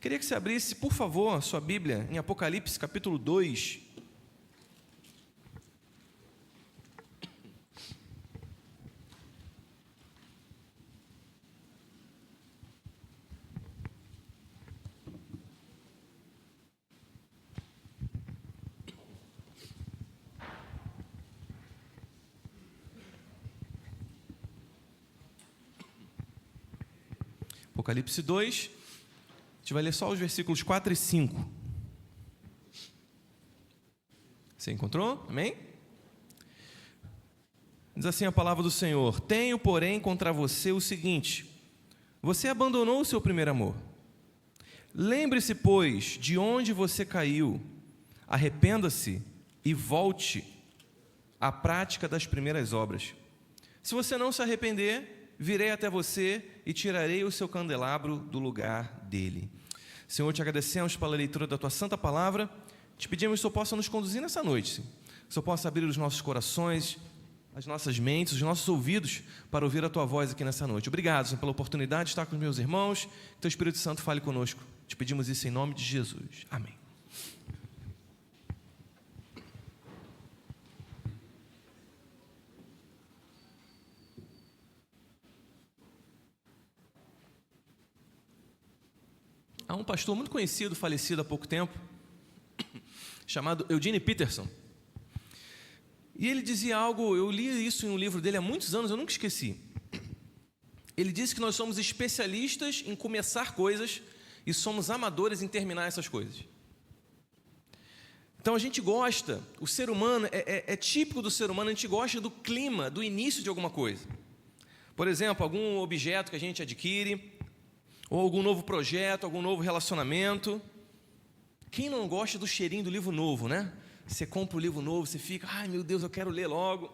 Queria que você abrisse, por favor, a sua Bíblia em Apocalipse, capítulo 2. Apocalipse 2, a gente vai ler só os versículos 4 e 5. Você encontrou? Amém? Diz assim a palavra do Senhor: tenho, porém, contra você o seguinte: você abandonou o seu primeiro amor. Lembre-se, pois, de onde você caiu, arrependa-se e volte à prática das primeiras obras. Se você não se arrepender, virei até você e tirarei o seu candelabro do lugar dele. Senhor, te agradecemos pela leitura da tua santa palavra. Te pedimos que o Senhor possa nos conduzir nessa noite. Que o Senhor possa abrir os nossos corações, as nossas mentes, os nossos ouvidos para ouvir a tua voz aqui nessa noite. Obrigado, Senhor, pela oportunidade de estar com os meus irmãos. Que teu Espírito Santo fale conosco. Te pedimos isso em nome de Jesus. Amém. Há um pastor muito conhecido, falecido há pouco tempo, chamado Eugene Peterson. E ele dizia algo, eu li isso em um livro dele há muitos anos, eu nunca esqueci. Ele disse que nós somos especialistas em começar coisas e somos amadores em terminar essas coisas. Então a gente gosta, o ser humano, é típico do ser humano, a gente gosta do clima, do início de alguma coisa. Por exemplo, algum objeto que a gente adquire, ou algum novo projeto, algum novo relacionamento. Quem não gosta do cheirinho do livro novo, né? Você compra o livro novo, você fica, ai meu Deus, eu quero ler logo.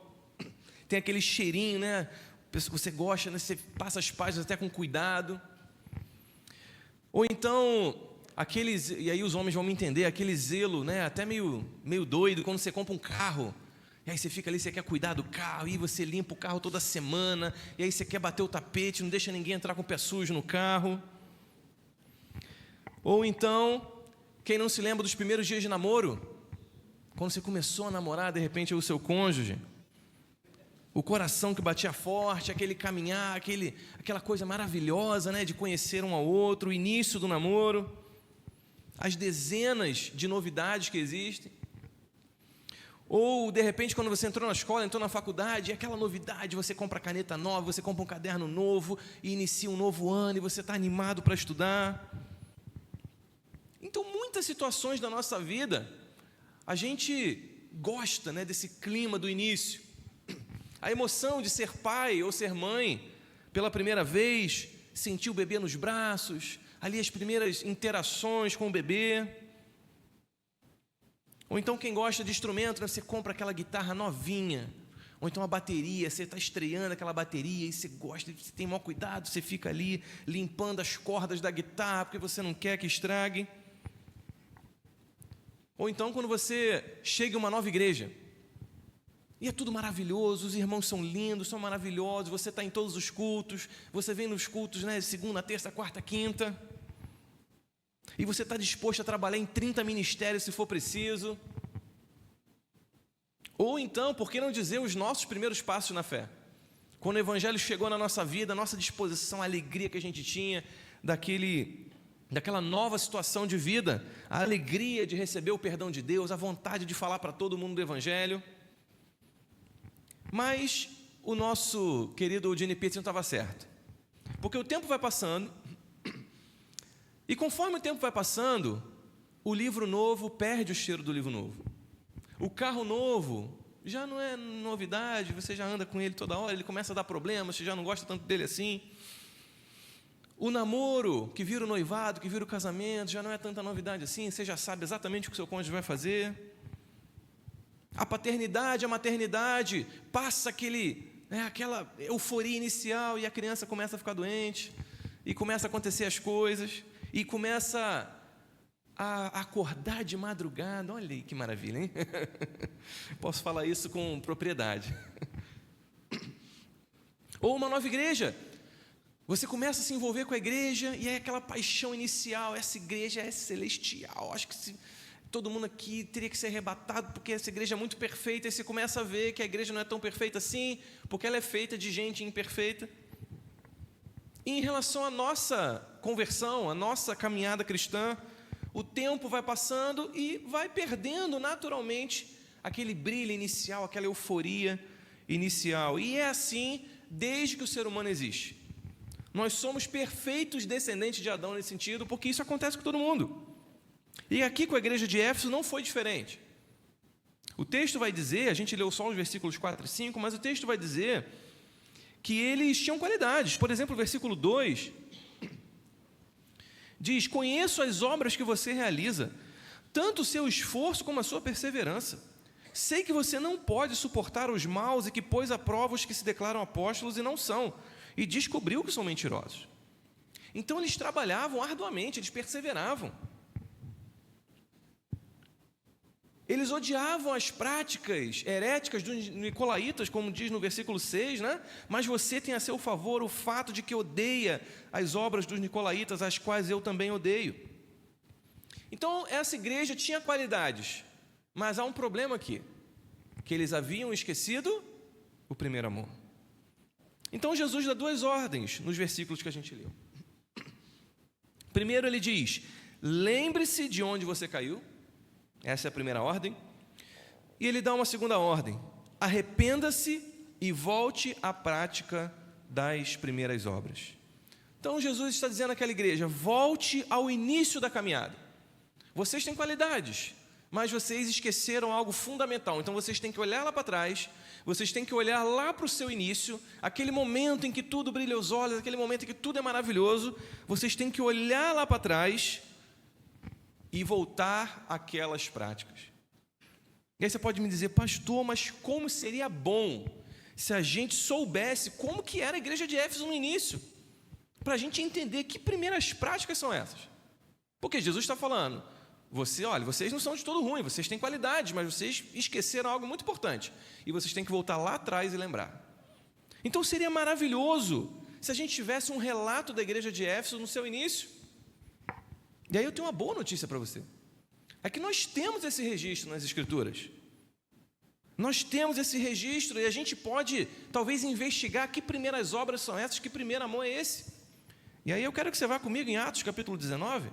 Tem aquele cheirinho, né? Você gosta, né? Você passa as páginas até com cuidado. Ou então, aqueles, e aí os homens vão me entender, aquele zelo, né? Até meio doido, quando você compra um carro. E aí você fica ali, você quer cuidar do carro, e você limpa o carro toda semana, e aí você quer bater o tapete, não deixa ninguém entrar com o pé sujo no carro. Ou então, quem não se lembra dos primeiros dias de namoro? Quando você começou a namorar, de repente, o seu cônjuge, o coração que batia forte, aquele caminhar, aquela coisa maravilhosa, né, de conhecer um ao outro, o início do namoro, as dezenas de novidades que existem. Ou, de repente, quando você entrou na escola, entrou na faculdade, e aquela novidade, você compra caneta nova, você compra um caderno novo, e inicia um novo ano, e você está animado para estudar. Então, muitas situações da nossa vida, a gente gosta, né, desse clima do início. A emoção de ser pai ou ser mãe, pela primeira vez, sentir o bebê nos braços, ali as primeiras interações com o bebê. Ou então quem gosta de instrumento, né, você compra aquela guitarra novinha, ou então a bateria, você está estreando aquela bateria e você gosta, você tem maior cuidado, você fica ali limpando as cordas da guitarra, porque você não quer que estrague. Ou então quando você chega em uma nova igreja, e é tudo maravilhoso, os irmãos são lindos, são maravilhosos, você está em todos os cultos, você vem nos cultos, né, segunda, terça, quarta, quinta, e você está disposto a trabalhar em 30 ministérios se for preciso. Ou então, por que não dizer os nossos primeiros passos na fé? Quando o Evangelho chegou na nossa vida, a nossa disposição, a alegria que a gente tinha daquela nova situação de vida, a alegria de receber o perdão de Deus, a vontade de falar para todo mundo do Evangelho. Mas o nosso querido Eugene Peterson estava certo, porque o tempo vai passando, e conforme o tempo vai passando, o livro novo perde o cheiro do livro novo. O carro novo já não é novidade, você já anda com ele toda hora, ele começa a dar problemas, você já não gosta tanto dele assim. O namoro, que vira o noivado, que vira o casamento, já não é tanta novidade assim, você já sabe exatamente o que o seu cônjuge vai fazer. A paternidade, a maternidade, passa aquela euforia inicial e a criança começa a ficar doente, e começa a acontecer as coisas, e começa a acordar de madrugada. Olha aí que maravilha, hein? Posso falar isso com propriedade. Ou uma nova igreja. Você começa a se envolver com a igreja e é aquela paixão inicial, essa igreja é celestial, acho que todo mundo aqui teria que ser arrebatado porque essa igreja é muito perfeita, e você começa a ver que a igreja não é tão perfeita assim, porque ela é feita de gente imperfeita. E em relação à nossa conversão, à nossa caminhada cristã, o tempo vai passando e vai perdendo naturalmente aquele brilho inicial, aquela euforia inicial. E é assim desde que o ser humano existe. Nós somos perfeitos descendentes de Adão nesse sentido, porque isso acontece com todo mundo. E aqui com a igreja de Éfeso não foi diferente. O texto vai dizer, a gente leu só os versículos 4 e 5, mas o texto vai dizer que eles tinham qualidades. Por exemplo, o versículo 2 diz: conheço as obras que você realiza, tanto o seu esforço como a sua perseverança. Sei que você não pode suportar os maus e que pôs à prova os que se declaram apóstolos e não são, e descobriu que são mentirosos. Então eles trabalhavam arduamente, eles perseveravam. Eles odiavam as práticas heréticas dos nicolaítas, como diz no versículo 6, né? Mas você tem a seu favor o fato de que odeia as obras dos nicolaítas, as quais eu também odeio. Então, essa igreja tinha qualidades, mas há um problema aqui, que eles haviam esquecido o primeiro amor. Então, Jesus dá duas ordens nos versículos que a gente leu. Primeiro, ele diz: lembre-se de onde você caiu. Essa é a primeira ordem. E ele dá uma segunda ordem: arrependa-se e volte à prática das primeiras obras. Então Jesus está dizendo àquela igreja: volte ao início da caminhada. Vocês têm qualidades, mas vocês esqueceram algo fundamental. Então vocês têm que olhar lá para trás, vocês têm que olhar lá para o seu início, aquele momento em que tudo brilha aos olhos, aquele momento em que tudo é maravilhoso. Vocês têm que olhar lá para trás e voltar àquelas práticas. E aí você pode me dizer: pastor, mas como seria bom se a gente soubesse como que era a igreja de Éfeso no início, para a gente entender que primeiras práticas são essas. Porque Jesus está falando: vocês não são de todo ruim, vocês têm qualidades, mas vocês esqueceram algo muito importante, e vocês têm que voltar lá atrás e lembrar. Então seria maravilhoso se a gente tivesse um relato da igreja de Éfeso no seu início. E aí eu tenho uma boa notícia para você. É que nós temos esse registro nas Escrituras. Nós temos esse registro e a gente pode, talvez, investigar que primeiras obras são essas, que primeiro amor é esse. E aí eu quero que você vá comigo em Atos, capítulo 19.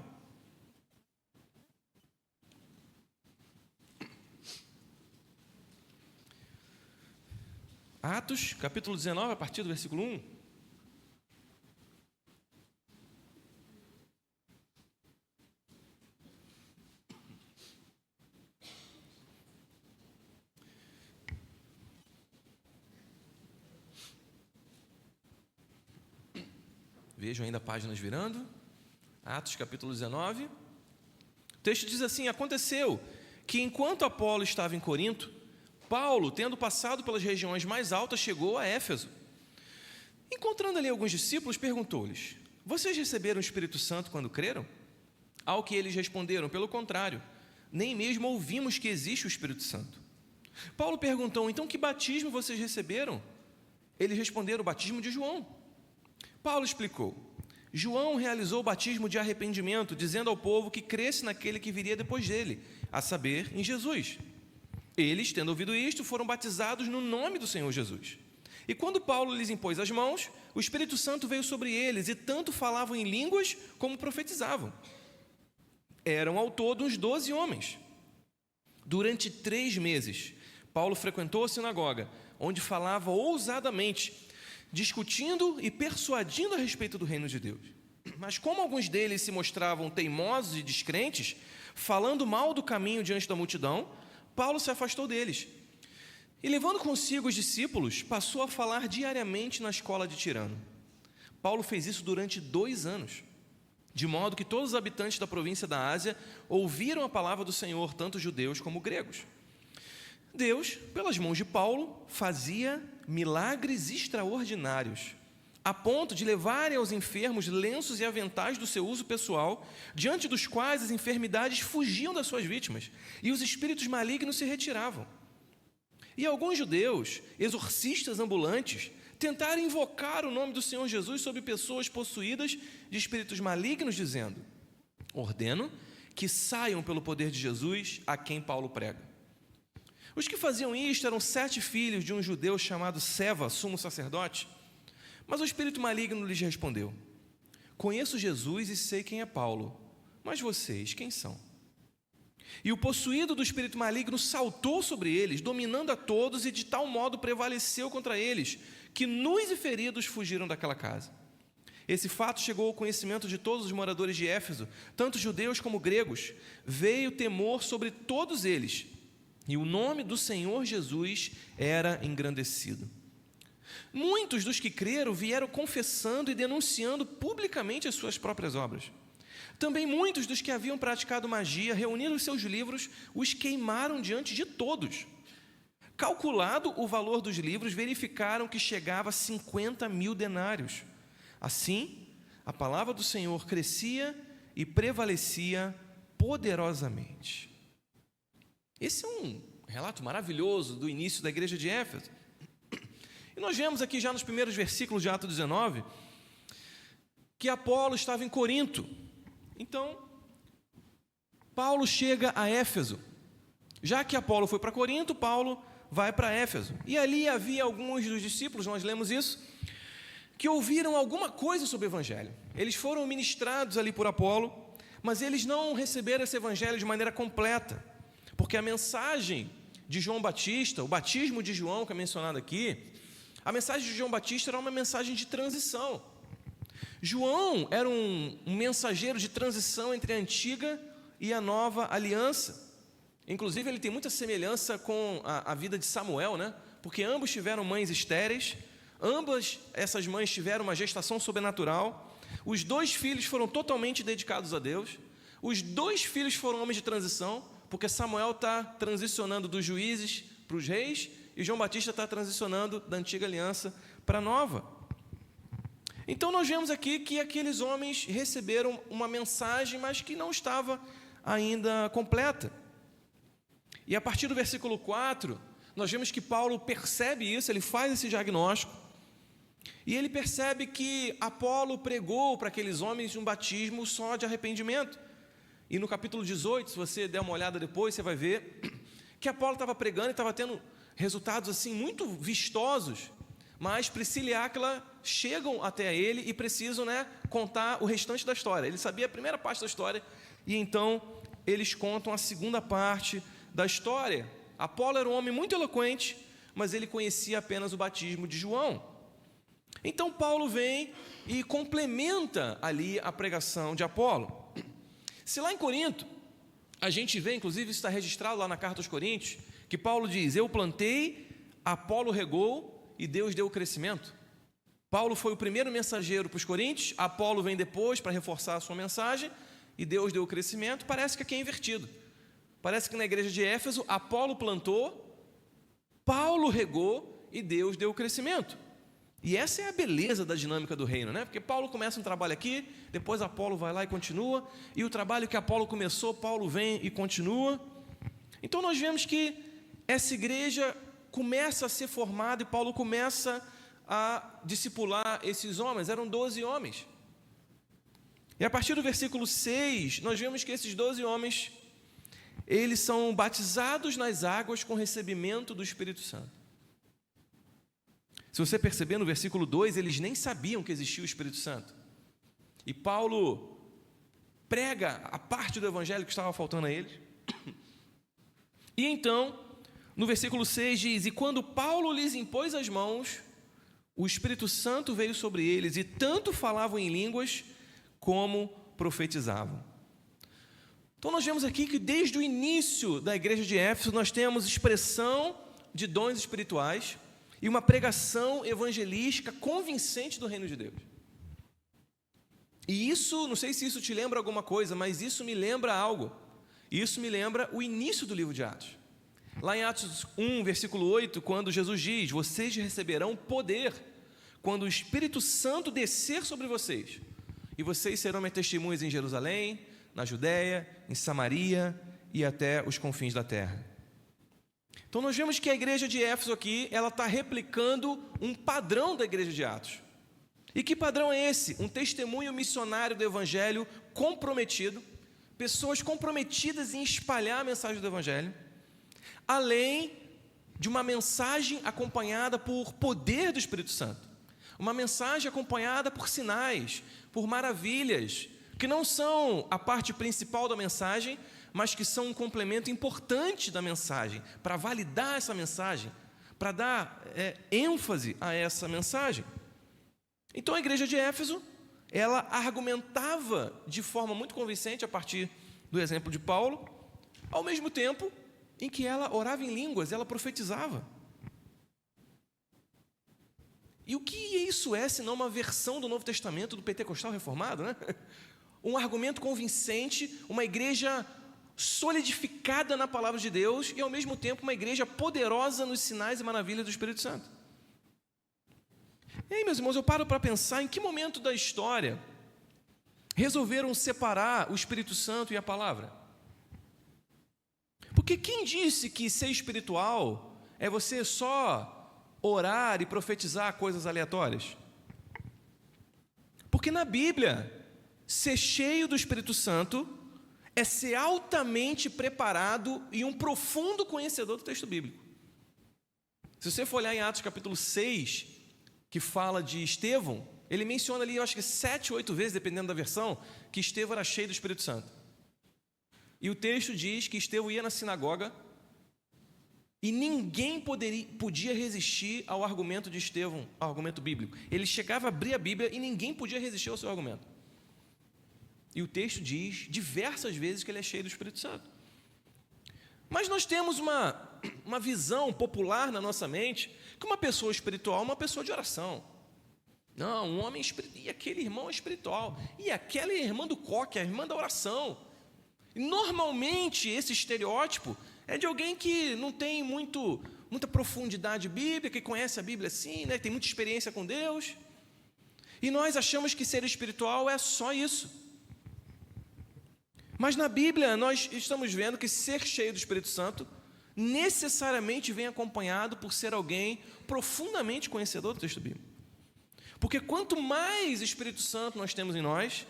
Atos, capítulo 19, a partir do versículo 1. Vejam ainda páginas virando. Atos capítulo 19. O texto diz assim: aconteceu que enquanto Apolo estava em Corinto, Paulo, tendo passado pelas regiões mais altas, chegou a Éfeso. Encontrando ali alguns discípulos, perguntou-lhes: vocês receberam o Espírito Santo quando creram? Ao que eles responderam: pelo contrário, nem mesmo ouvimos que existe o Espírito Santo. Paulo perguntou: então que batismo vocês receberam? Eles responderam: o batismo de João. Paulo explicou: João realizou o batismo de arrependimento, dizendo ao povo que cresce naquele que viria depois dele, a saber, em Jesus. Eles, tendo ouvido isto, foram batizados no nome do Senhor Jesus. E quando Paulo lhes impôs as mãos, o Espírito Santo veio sobre eles, e tanto falavam em línguas como profetizavam. Eram ao todo uns 12 homens. Durante 3 meses, Paulo frequentou a sinagoga, onde falava ousadamente, discutindo e persuadindo a respeito do reino de Deus. Mas como alguns deles se mostravam teimosos e descrentes, falando mal do caminho diante da multidão, Paulo se afastou deles. E levando consigo os discípulos, passou a falar diariamente na escola de Tirano. Paulo fez isso durante 2 anos, de modo que todos os habitantes da província da Ásia ouviram a palavra do Senhor, tanto judeus como gregos. Deus, pelas mãos de Paulo, fazia milagres extraordinários, a ponto de levarem aos enfermos lenços e aventais do seu uso pessoal, diante dos quais as enfermidades fugiam das suas vítimas e os espíritos malignos se retiravam. E alguns judeus, exorcistas ambulantes, tentaram invocar o nome do Senhor Jesus sobre pessoas possuídas de espíritos malignos, dizendo: ordeno que saiam pelo poder de Jesus, a quem Paulo prega. Os que faziam isto eram 7 filhos de um judeu chamado Seva, sumo sacerdote. Mas o espírito maligno lhes respondeu: conheço Jesus e sei quem é Paulo, mas vocês quem são? E o possuído do espírito maligno saltou sobre eles, dominando a todos, e de tal modo prevaleceu contra eles, que nus e feridos fugiram daquela casa. Esse fato chegou ao conhecimento de todos os moradores de Éfeso, tanto judeus como gregos. Veio temor sobre todos eles, e o nome do Senhor Jesus era engrandecido. Muitos dos que creram vieram confessando e denunciando publicamente as suas próprias obras. Também muitos dos que haviam praticado magia, reunindo os seus livros, os queimaram diante de todos. Calculado o valor dos livros, verificaram que chegava a 50.000 denários. Assim, a palavra do Senhor crescia e prevalecia poderosamente. Esse é um relato maravilhoso do início da igreja de Éfeso. E nós vemos aqui já nos primeiros versículos de Atos 19, que Apolo estava em Corinto. Então, Paulo chega a Éfeso. Já que Apolo foi para Corinto, Paulo vai para Éfeso. E ali havia alguns dos discípulos, nós lemos isso, que ouviram alguma coisa sobre o Evangelho. Eles foram ministrados ali por Apolo, mas eles não receberam esse Evangelho de maneira completa, porque a mensagem de João Batista, o batismo de João, que é mencionado aqui, a mensagem de João Batista era uma mensagem de transição. João era um mensageiro de transição entre a antiga e a nova aliança. Inclusive, ele tem muita semelhança com a vida de Samuel, né? Porque ambos tiveram mães estéreis, ambas essas mães tiveram uma gestação sobrenatural, os 2 filhos foram totalmente dedicados a Deus, os 2 filhos foram homens de transição, porque Samuel está transicionando dos juízes para os reis, e João Batista está transicionando da antiga aliança para a nova. Então nós vemos aqui que aqueles homens receberam uma mensagem, mas que não estava ainda completa. E a partir do versículo 4, nós vemos que Paulo percebe isso, ele faz esse diagnóstico, e ele percebe que Apolo pregou para aqueles homens um batismo só de arrependimento. E no capítulo 18, se você der uma olhada depois, você vai ver que Apolo estava pregando e estava tendo resultados assim muito vistosos, mas Priscila e Áquila chegam até ele e precisam, contar o restante da história. Ele sabia a primeira parte da história, e então eles contam a segunda parte da história. Apolo era um homem muito eloquente, mas ele conhecia apenas o batismo de João. Então Paulo vem e complementa ali a pregação de Apolo. Se lá em Corinto, a gente vê, inclusive isso está registrado lá na carta aos Coríntios, que Paulo diz: eu plantei, Apolo regou e Deus deu o crescimento. Paulo foi o primeiro mensageiro para os Coríntios, Apolo vem depois para reforçar a sua mensagem, e Deus deu o crescimento. Parece que aqui é invertido. Parece que na igreja de Éfeso, Apolo plantou, Paulo regou e Deus deu o crescimento. E essa é a beleza da dinâmica do reino, Porque Paulo começa um trabalho aqui, depois Apolo vai lá e continua, e o trabalho que Apolo começou, Paulo vem e continua. Então nós vemos que essa igreja começa a ser formada e Paulo começa a discipular esses homens. Eram 12 homens. E a partir do versículo 6, nós vemos que esses 12 homens, eles são batizados nas águas com recebimento do Espírito Santo. Se você perceber no versículo 2, eles nem sabiam que existia o Espírito Santo. E Paulo prega a parte do evangelho que estava faltando a eles. E então, no versículo 6 diz: e quando Paulo lhes impôs as mãos, o Espírito Santo veio sobre eles, e tanto falavam em línguas como profetizavam. Então nós vemos aqui que desde o início da igreja de Éfeso, nós temos expressão de dons espirituais e uma pregação evangelística convincente do reino de Deus. E isso, não sei se isso te lembra alguma coisa, mas isso me lembra algo. Isso me lembra o início do livro de Atos. Lá em Atos 1, versículo 8, quando Jesus diz: vocês receberão poder quando o Espírito Santo descer sobre vocês, e vocês serão minhas testemunhas em Jerusalém, na Judéia, em Samaria e até os confins da terra. Então nós vemos que a igreja de Éfeso aqui, ela está replicando um padrão da igreja de Atos. E que padrão é esse? Um testemunho missionário do evangelho comprometido, pessoas comprometidas em espalhar a mensagem do evangelho, além de uma mensagem acompanhada por poder do Espírito Santo, uma mensagem acompanhada por sinais, por maravilhas, que não são a parte principal da mensagem, mas que são um complemento importante da mensagem, para validar essa mensagem, para dar ênfase a essa mensagem. Então a igreja de Éfeso, ela argumentava de forma muito convincente a partir do exemplo de Paulo, ao mesmo tempo em que ela orava em línguas, ela profetizava. E o que isso é, senão uma versão do Novo Testamento do pentecostal reformado, né? Um argumento convincente, uma igreja solidificada na palavra de Deus e, ao mesmo tempo, uma igreja poderosa nos sinais e maravilhas do Espírito Santo. E aí, meus irmãos, eu paro para pensar em que momento da história resolveram separar o Espírito Santo e a palavra. Porque quem disse que ser espiritual é você só orar e profetizar coisas aleatórias? Porque na Bíblia, ser cheio do Espírito Santo é ser altamente preparado e um profundo conhecedor do texto bíblico. Se você for olhar em Atos capítulo 6, que fala de Estevão, ele menciona ali, eu acho que 7 ou 8 vezes, dependendo da versão, que Estevão era cheio do Espírito Santo. E o texto diz que Estevão ia na sinagoga e ninguém podia resistir ao argumento de Estevão, ao argumento bíblico. Ele chegava a abrir a Bíblia e ninguém podia resistir ao seu argumento. E o texto diz diversas vezes que ele é cheio do Espírito Santo. Mas nós temos uma visão popular na nossa mente que uma pessoa espiritual é uma pessoa de oração. Não, um homem espiritual, e aquele irmão é espiritual, e aquela irmã do coque, a irmã da oração. E normalmente esse estereótipo é de alguém que não tem muita profundidade bíblica, que conhece a Bíblia assim, né, tem muita experiência com Deus. E nós achamos que ser espiritual é só isso. Mas na Bíblia nós estamos vendo que ser cheio do Espírito Santo necessariamente vem acompanhado por ser alguém profundamente conhecedor do texto bíblico. Porque quanto mais Espírito Santo nós temos em nós,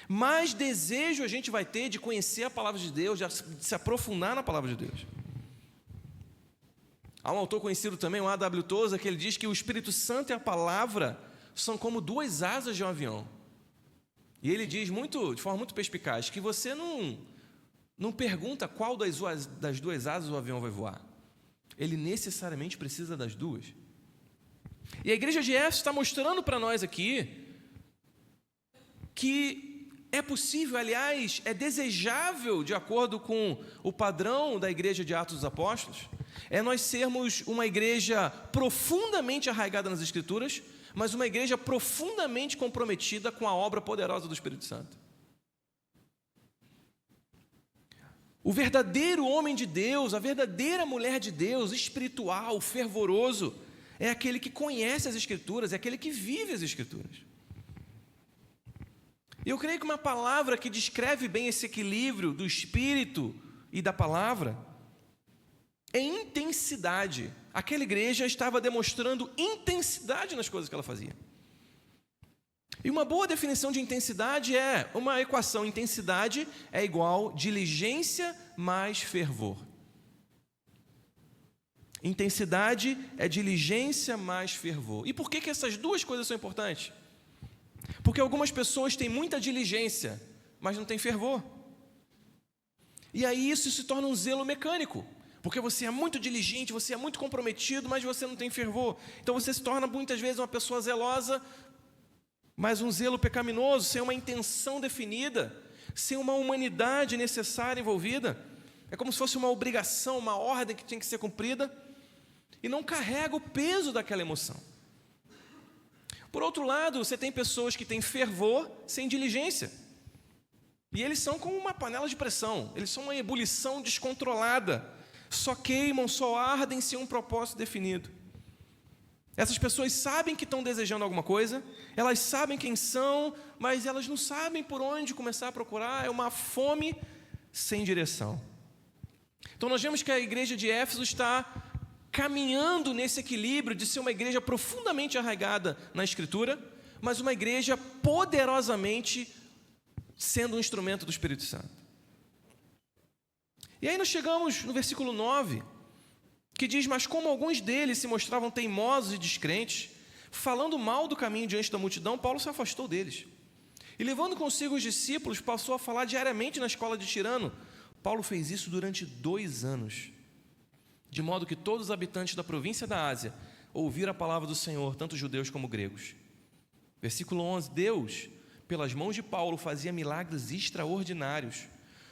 mais desejo a gente vai ter de conhecer a palavra de Deus, de se aprofundar na palavra de Deus. Há um autor conhecido também, o A.W. Tozer, que ele diz que o Espírito Santo e a palavra são como duas asas de um avião. E ele diz de forma muito perspicaz, que você não pergunta qual das duas asas o avião vai voar. Ele necessariamente precisa das duas. E a igreja de Éfeso está mostrando para nós aqui que é possível, aliás, é desejável, de acordo com o padrão da igreja de Atos dos Apóstolos, é nós sermos uma igreja profundamente arraigada nas Escrituras, mas uma igreja profundamente comprometida com a obra poderosa do Espírito Santo. O verdadeiro homem de Deus, a verdadeira mulher de Deus, espiritual, fervoroso, é aquele que conhece as Escrituras, é aquele que vive as Escrituras. Eu creio que uma palavra que descreve bem esse equilíbrio do Espírito e da palavra é intensidade. Aquela igreja estava demonstrando intensidade nas coisas que ela fazia. E uma boa definição de intensidade é uma equação: intensidade é igual diligência mais fervor. Intensidade é diligência mais fervor. E por que essas duas coisas são importantes? Porque algumas pessoas têm muita diligência, mas não têm fervor. E aí isso se torna um zelo mecânico. Porque você é muito diligente, você é muito comprometido, mas você não tem fervor. Então você se torna muitas vezes uma pessoa zelosa, mas um zelo pecaminoso, sem uma intenção definida, sem uma humanidade necessária envolvida. É como se fosse uma obrigação, uma ordem que tinha que ser cumprida, e não carrega o peso daquela emoção. Por outro lado, você tem pessoas que têm fervor sem diligência. E eles são como uma panela de pressão, eles são uma ebulição descontrolada. Só queimam, só ardem sem um propósito definido. Essas pessoas sabem que estão desejando alguma coisa, elas sabem quem são, mas elas não sabem por onde começar a procurar, é uma fome sem direção. Então nós vemos que a igreja de Éfeso está caminhando nesse equilíbrio de ser uma igreja profundamente arraigada na Escritura, mas uma igreja poderosamente sendo um instrumento do Espírito Santo. E aí nós chegamos no versículo 9, que diz: mas como alguns deles se mostravam teimosos e descrentes, falando mal do caminho diante da multidão, Paulo se afastou deles. E levando consigo os discípulos, passou a falar diariamente na escola de Tirano. Paulo fez isso durante 2 anos, de modo que todos os habitantes da província da Ásia ouviram a palavra do Senhor, tanto judeus como gregos. Versículo 11: Deus, pelas mãos de Paulo, fazia milagres extraordinários,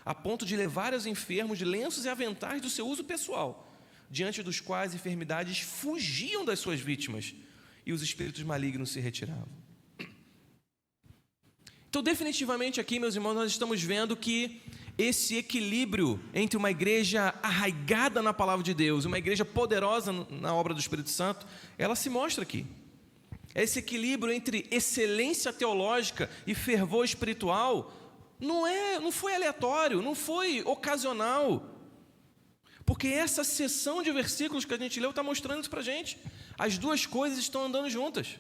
a ponto de levar aos enfermos de lenços e aventais do seu uso pessoal, diante dos quais enfermidades fugiam das suas vítimas e os espíritos malignos se retiravam. Então, definitivamente aqui, meus irmãos, nós estamos vendo que esse equilíbrio entre uma igreja arraigada na palavra de Deus e uma igreja poderosa na obra do Espírito Santo, ela se mostra aqui. Esse equilíbrio entre excelência teológica e fervor espiritual não foi aleatório, não foi ocasional. Porque essa seção de versículos que a gente leu está mostrando isso para a gente. As duas coisas estão andando juntas.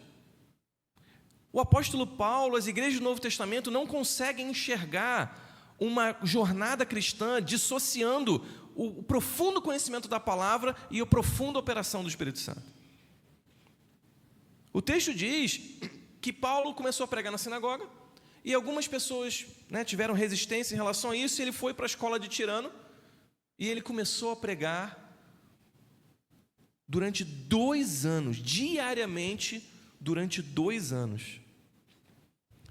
O apóstolo Paulo, as igrejas do Novo Testamento não conseguem enxergar uma jornada cristã dissociando o profundo conhecimento da palavra e a profunda operação do Espírito Santo. O texto diz que Paulo começou a pregar na sinagoga e algumas pessoas, tiveram resistência em relação a isso, e ele foi para a escola de Tirano e ele começou a pregar durante 2 anos, diariamente, durante 2 anos.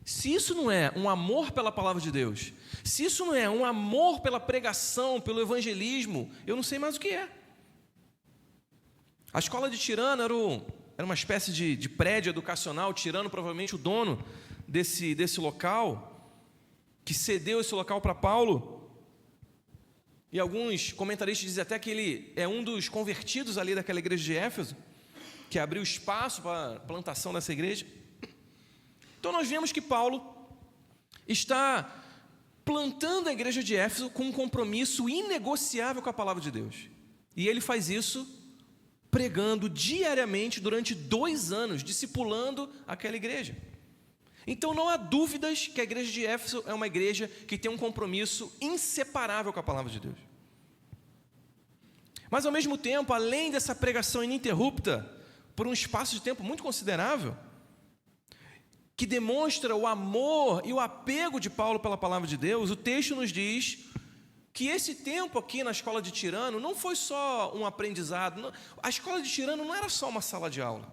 Se isso não é um amor pela palavra de Deus, se isso não é um amor pela pregação, pelo evangelismo, eu não sei mais o que é. A escola de Tirano era uma espécie de prédio educacional. Tirano, provavelmente o dono desse local, que cedeu esse local para Paulo. E alguns comentaristas dizem até que ele é um dos convertidos ali daquela igreja de Éfeso, que abriu espaço para a plantação dessa igreja. Então nós vemos que Paulo está plantando a igreja de Éfeso com um compromisso inegociável com a palavra de Deus. E ele faz isso pregando diariamente durante 2 anos, discipulando aquela igreja. Então não há dúvidas que a igreja de Éfeso é uma igreja que tem um compromisso inseparável com a palavra de Deus. Mas ao mesmo tempo, além dessa pregação ininterrupta, por um espaço de tempo muito considerável, que demonstra o amor e o apego de Paulo pela palavra de Deus, o texto nos diz que esse tempo aqui na escola de Tirano não foi só um aprendizado. A escola de Tirano não era só uma sala de aula.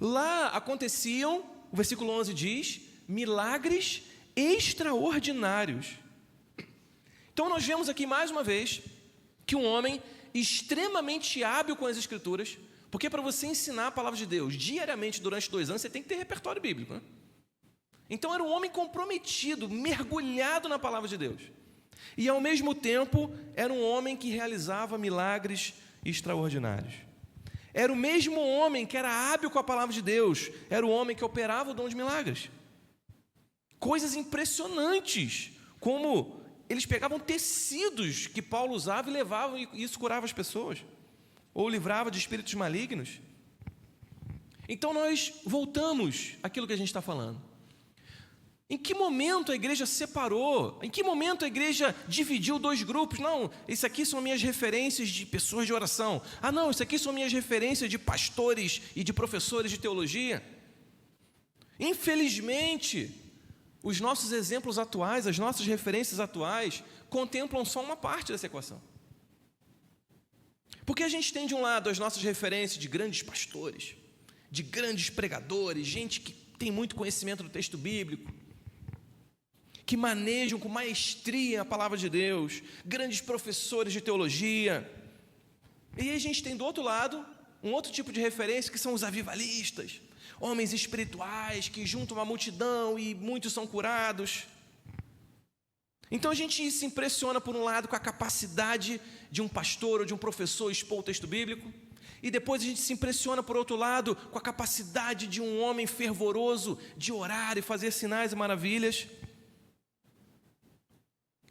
Lá aconteciam, o versículo 11 diz, milagres extraordinários. Então nós vemos aqui mais uma vez que um homem extremamente hábil com as Escrituras, porque para você ensinar a palavra de Deus diariamente durante 2 anos, você tem que ter repertório bíblico, Então era um homem comprometido, mergulhado na palavra de Deus. E ao mesmo tempo, era um homem que realizava milagres extraordinários. Era o mesmo homem que era hábil com a palavra de Deus, era o homem que operava o dom de milagres. Coisas impressionantes, como eles pegavam tecidos que Paulo usava e levavam, e isso curava as pessoas, ou livrava de espíritos malignos. Então nós voltamos àquilo que a gente está falando. Em que momento a igreja separou? Em que momento a igreja dividiu 2 grupos? Não, isso aqui são minhas referências de pessoas de oração. Ah, não, isso aqui são minhas referências de pastores e de professores de teologia. Infelizmente, os nossos exemplos atuais, as nossas referências atuais, contemplam só uma parte dessa equação. Porque a gente tem de um lado as nossas referências de grandes pastores, de grandes pregadores, gente que tem muito conhecimento do texto bíblico, que manejam com maestria a palavra de Deus, grandes professores de teologia. E aí a gente tem do outro lado um outro tipo de referência, que são os avivalistas, homens espirituais que juntam uma multidão e muitos são curados. Então a gente se impressiona por um lado com a capacidade de um pastor ou de um professor expor o texto bíblico, e depois a gente se impressiona por outro lado com a capacidade de um homem fervoroso de orar e fazer sinais e maravilhas.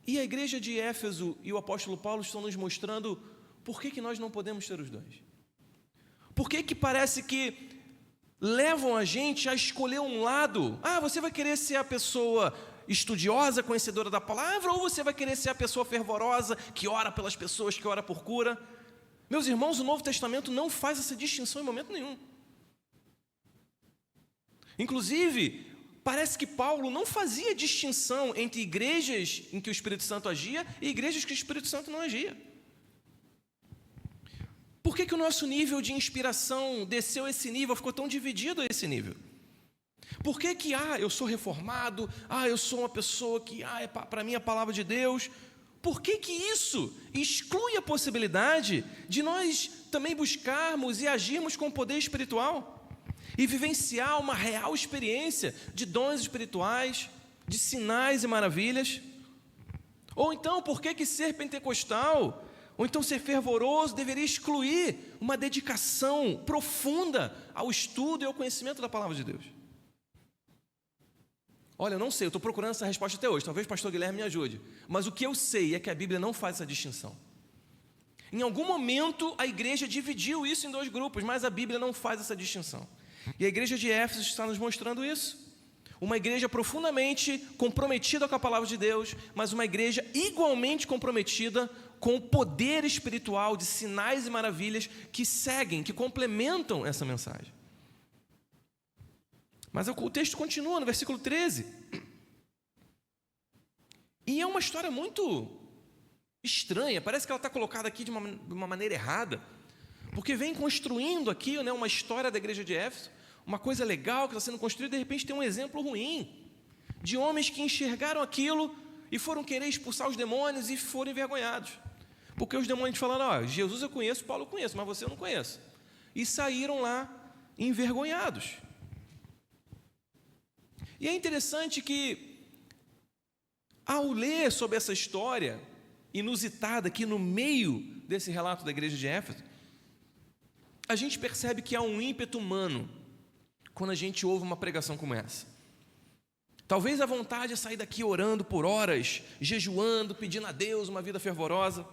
E a igreja de Éfeso e o apóstolo Paulo estão nos mostrando por que nós não podemos ter os dois. Por que parece que levam a gente a escolher um lado? Você vai querer ser a pessoa estudiosa, conhecedora da palavra, ou você vai querer ser a pessoa fervorosa, que ora pelas pessoas, que ora por cura? Meus irmãos, o Novo Testamento não faz essa distinção em momento nenhum. Inclusive, parece que Paulo não fazia distinção entre igrejas em que o Espírito Santo agia e igrejas que o Espírito Santo não agia. Por que o nosso nível de inspiração desceu a esse nível, ficou tão dividido a esse nível? Por que eu sou reformado, eu sou uma pessoa que, para mim, a palavra de Deus? Por que isso exclui a possibilidade de nós também buscarmos e agirmos com poder espiritual? E vivenciar uma real experiência de dons espirituais, de sinais e maravilhas? Ou então, por que ser pentecostal, ou então ser fervoroso, deveria excluir uma dedicação profunda ao estudo e ao conhecimento da palavra de Deus? Olha, eu não sei, eu estou procurando essa resposta até hoje, talvez o pastor Guilherme me ajude, mas o que eu sei é que a Bíblia não faz essa distinção. Em algum momento a igreja dividiu isso em dois grupos, mas a Bíblia não faz essa distinção. E a igreja de Éfeso está nos mostrando isso. Uma igreja profundamente comprometida com a palavra de Deus, mas uma igreja igualmente comprometida com o poder espiritual de sinais e maravilhas que seguem, que complementam essa mensagem. Mas o texto continua no versículo 13. E é uma história muito estranha, parece que ela está colocada aqui de uma maneira errada, porque vem construindo aqui, uma história da igreja de Éfeso, uma coisa legal que está sendo construída, e de repente tem um exemplo ruim, de homens que enxergaram aquilo e foram querer expulsar os demônios e foram envergonhados. Porque os demônios falaram, Jesus eu conheço, Paulo eu conheço, mas você eu não conheço. E saíram lá envergonhados. E é interessante que, ao ler sobre essa história inusitada aqui no meio desse relato da igreja de Éfeso, a gente percebe que há um ímpeto humano quando a gente ouve uma pregação como essa. Talvez a vontade é sair daqui orando por horas, jejuando, pedindo a Deus uma vida fervorosa,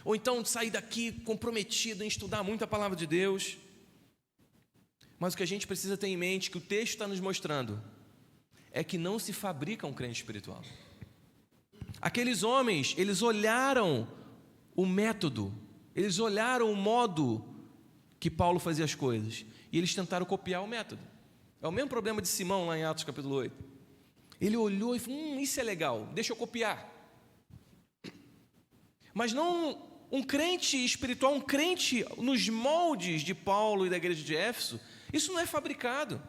ou então sair daqui comprometido em estudar muito a palavra de Deus. Mas o que a gente precisa ter em mente, que o texto está nos mostrando, é que não se fabrica um crente espiritual. Aqueles homens, eles olharam o método, eles olharam o modo que Paulo fazia as coisas, e eles tentaram copiar o método. É o mesmo problema de Simão lá em Atos capítulo 8. Ele olhou e falou, isso é legal, deixa eu copiar. Mas não um crente espiritual, um crente nos moldes de Paulo e da igreja de Éfeso, isso não é fabricado.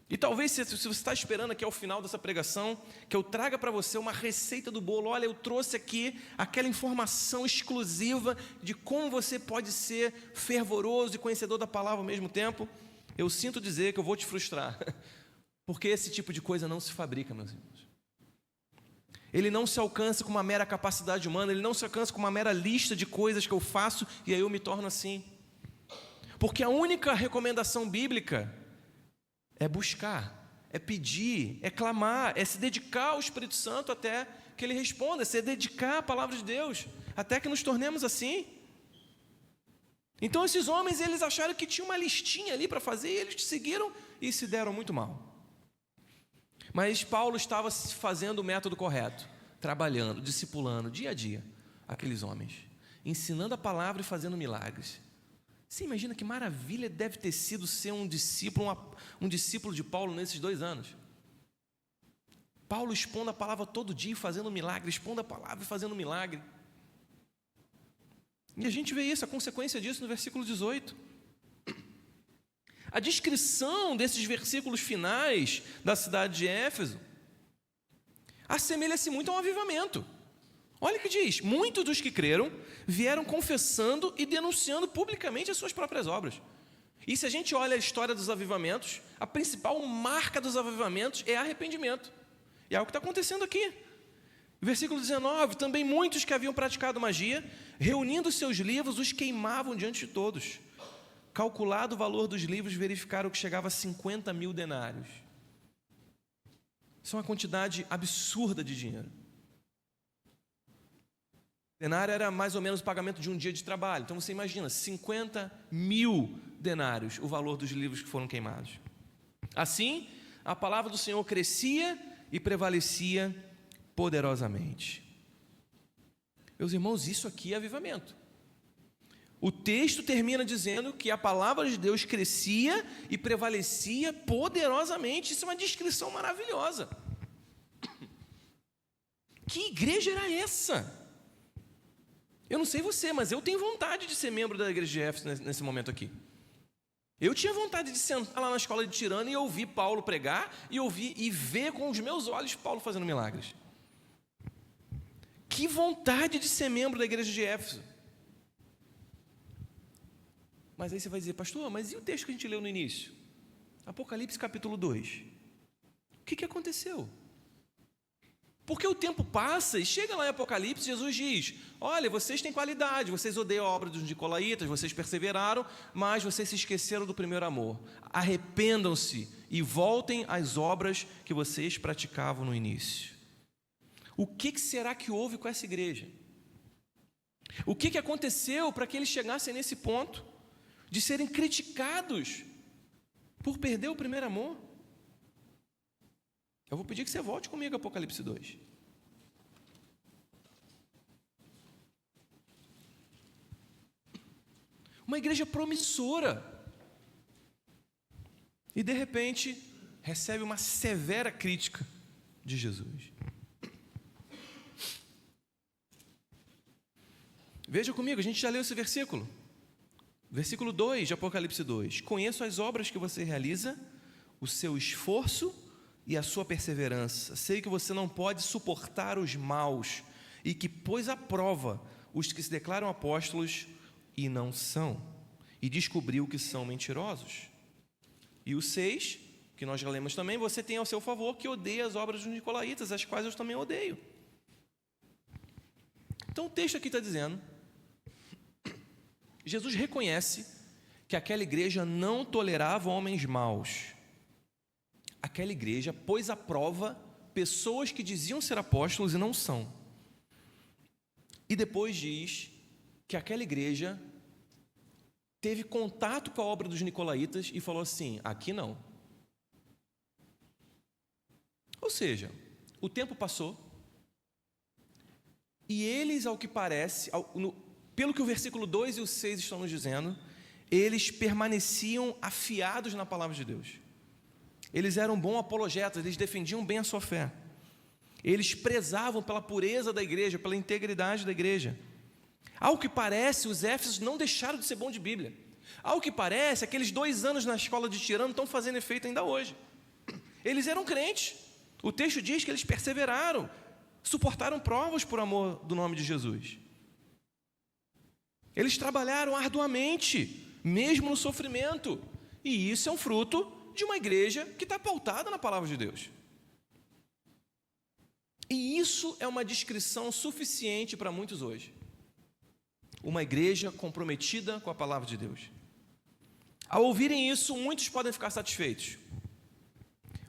E talvez se você está esperando aqui ao final dessa pregação, que eu traga para você uma receita do bolo, olha, eu trouxe aqui aquela informação exclusiva de como você pode ser fervoroso e conhecedor da palavra ao mesmo tempo, eu sinto dizer que eu vou te frustrar, porque esse tipo de coisa não se fabrica, meus irmãos. Ele não se alcança com uma mera capacidade humana, ele não se alcança com uma mera lista de coisas que eu faço e aí eu me torno assim. Porque a única recomendação bíblica é buscar, é pedir, é clamar, é se dedicar ao Espírito Santo até que Ele responda, é se dedicar à palavra de Deus, até que nos tornemos assim. Então esses homens, eles acharam que tinha uma listinha ali para fazer, e eles seguiram e se deram muito mal. Mas Paulo estava fazendo o método correto, trabalhando, discipulando, dia a dia, aqueles homens, ensinando a palavra e fazendo milagres. Você imagina que maravilha deve ter sido ser um discípulo de Paulo nesses 2 anos. Paulo expondo a palavra todo dia e fazendo milagre, expondo a palavra e fazendo milagre. E a gente vê isso, a consequência disso no versículo 18. A descrição desses versículos finais da cidade de Éfeso assemelha-se muito a um avivamento. Olha o que diz, muitos dos que creram vieram confessando e denunciando publicamente as suas próprias obras. E se a gente olha a história dos avivamentos, a principal marca dos avivamentos é arrependimento. E é o que está acontecendo aqui. Versículo 19, também muitos que haviam praticado magia, reunindo seus livros, os queimavam diante de todos. Calculado o valor dos livros, verificaram que chegava a 50.000 denários. Isso é uma quantidade absurda de dinheiro. Denário era mais ou menos o pagamento de um dia de trabalho. Então você imagina, 50.000 denários, o valor dos livros que foram queimados. Assim, a palavra do Senhor crescia e prevalecia poderosamente. Meus irmãos, isso aqui é avivamento. O texto termina dizendo que a palavra de Deus crescia e prevalecia poderosamente. Isso é uma descrição maravilhosa. Que igreja era essa? Eu não sei você, mas eu tenho vontade de ser membro da igreja de Éfeso nesse momento aqui. Eu tinha vontade de sentar lá na escola de Tirano e ouvir Paulo pregar e ver com os meus olhos Paulo fazendo milagres. Que vontade de ser membro da igreja de Éfeso. Mas aí você vai dizer, pastor, mas e o texto que a gente leu no início? Apocalipse capítulo 2. O que aconteceu? Porque o tempo passa e chega lá em Apocalipse, Jesus diz, olha, vocês têm qualidade, vocês odeiam a obra dos nicolaítas, vocês perseveraram, mas vocês se esqueceram do primeiro amor. Arrependam-se e voltem às obras que vocês praticavam no início. O que será que houve com essa igreja? O que aconteceu para que eles chegassem nesse ponto de serem criticados por perder o primeiro amor? Eu vou pedir que você volte comigo a Apocalipse 2. Uma igreja promissora. E de repente, recebe uma severa crítica de Jesus. Veja comigo, a gente já leu esse versículo. Versículo 2 de Apocalipse 2. Conheço as obras que você realiza, o seu esforço e a sua perseverança. Sei que você não pode suportar os maus e que pôs à prova os que se declaram apóstolos e não são, e descobriu que são mentirosos. E o 6, que nós já lemos também, você tem ao seu favor que odeia as obras dos nicolaítas, as quais eu também odeio. Então o texto aqui está dizendo, Jesus reconhece que aquela igreja não tolerava homens maus. Aquela igreja pôs à prova pessoas que diziam ser apóstolos e não são. E depois diz que aquela igreja teve contato com a obra dos nicolaítas e falou assim, aqui não. Ou seja, o tempo passou e eles, ao que parece, pelo que o versículo 2 e o 6 estão nos dizendo, eles permaneciam afiados na palavra de Deus. Eles eram bons apologetas, eles defendiam bem a sua fé. Eles prezavam pela pureza da igreja, pela integridade da igreja. Ao que parece, os éfesos não deixaram de ser bons de Bíblia. Ao que parece, aqueles 2 anos na escola de Tirano estão fazendo efeito ainda hoje. Eles eram crentes. O texto diz que eles perseveraram, suportaram provas por amor do nome de Jesus. Eles trabalharam arduamente, mesmo no sofrimento. E isso é um fruto de uma igreja que está pautada na palavra de Deus. E isso é uma descrição suficiente para muitos hoje. Uma igreja comprometida com a palavra de Deus. Ao ouvirem isso, muitos podem ficar satisfeitos.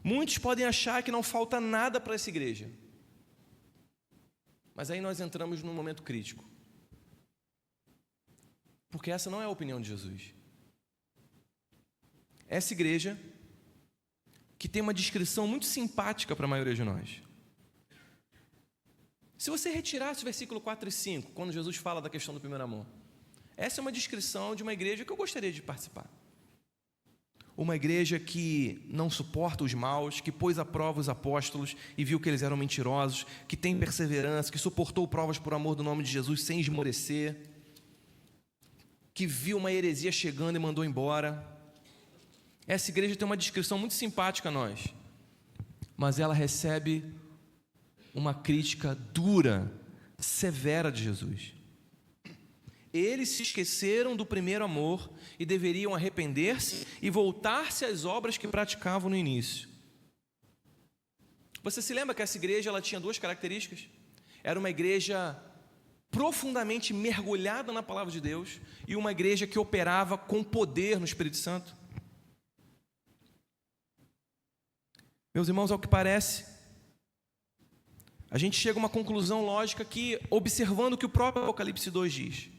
Muitos podem achar que não falta nada para essa igreja. Mas aí nós entramos num momento crítico. Porque essa não é a opinião de Jesus. Essa igreja, que tem uma descrição muito simpática para a maioria de nós. Se você retirasse o versículo 4 e 5, quando Jesus fala da questão do primeiro amor, essa é uma descrição de uma igreja que eu gostaria de participar. Uma igreja que não suporta os maus, que pôs à prova os apóstolos e viu que eles eram mentirosos, que tem perseverança, que suportou provas por amor do nome de Jesus sem esmorecer, que viu uma heresia chegando e mandou embora. Essa igreja tem uma descrição muito simpática a nós, mas ela recebe uma crítica dura, severa de Jesus. Eles se esqueceram do primeiro amor e deveriam arrepender-se e voltar-se às obras que praticavam no início. Você se lembra que essa igreja ela tinha 2 características? Era uma igreja profundamente mergulhada na palavra de Deus e uma igreja que operava com poder no Espírito Santo. Meus irmãos, ao que parece, a gente chega a uma conclusão lógica aqui, observando o que o próprio Apocalipse 2 diz.